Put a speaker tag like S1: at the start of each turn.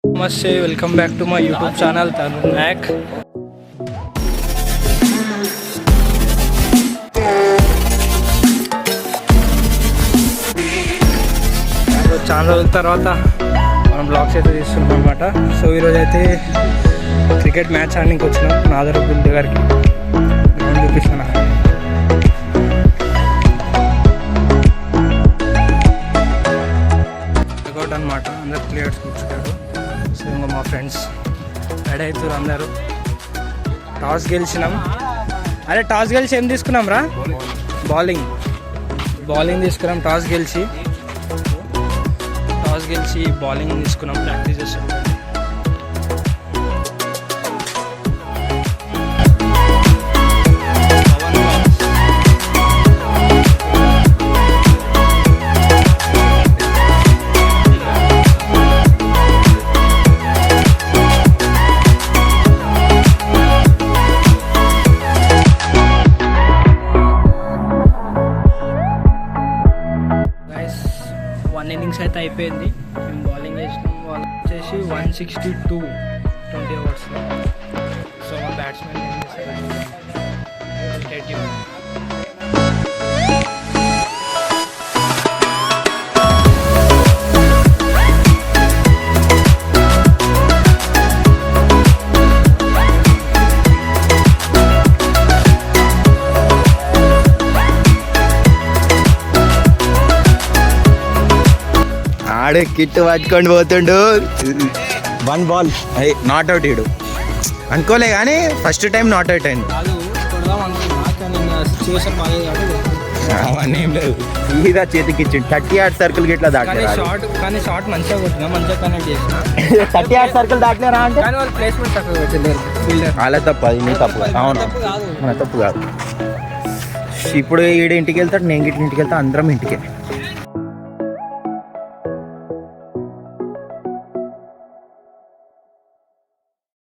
S1: నమస్తే, welcome back to my YouTube channel Tarun Nayak. చాలా రోజుల తర్వాత మనం బ్లాగ్స్ అయితే తీస్తున్నాం అనమాట. సో ఈరోజు అయితే క్రికెట్ మ్యాచ్ ఆడడానికి వచ్చినాం నాదరబుల్ దగ్గరికి. నేను చూపిస్తాను వర్కౌట్ అనమాట. అందరు ప్లేయర్స్ కూర్చున్నారు. సో ఇంకా మా ఫ్రెండ్స్ రెడీ అవుతారు అందరూ. టాస్ గెలిచినాం. అరే టాస్ గెలిచి ఏం తీసుకున్నాం రా? బౌలింగ్ తీసుకున్నాం. టాస్ గెలిచి బౌలింగ్ తీసుకున్నాం. ప్రాక్టీస్ చేస్తాం. వన్ ఇన్నింగ్స్ అయితే అయిపోయింది. మేము బౌలింగ్ వేసినాం. వాళ్ళు వచ్చేసి 162 20 ఓవర్స్లో. సో మా బ్యాట్స్మెన్ ఏం చేస్తారు?
S2: ఆడే కిట్ పట్టుకొని పోతుండు. 1 బాల్ నాట్ అవుట్ ఇడు అనుకోలే కానీ ఫస్ట్ టైం నాట్ అవుట్ అయింది. అవన్నీ ఏం లేదు, సీదా చేతికి ఇచ్చిండు. 30 యార్డ్ సర్కిల్ గిట్లా దాటారు.
S1: కానీ షార్ట్ మంచిగా కొట్టినా, మంచిగా కనెక్ట్ చేసిన.
S2: 30 యార్డ్ సర్కిల్ దాటినారా అంటే
S1: వాళ్ళు ప్లేస్మెంట్ తక్కువ పెట్టలేరు.
S2: అలా తప్పు, అది నీ తప్పు. అవును, మన తప్పు కాదు. ఇప్పుడు ఈడ ఇంటికి వెళ్తాడు, నేను గిట్ల ఇంటికి వెళ్తా, అందరం ఇంటికి.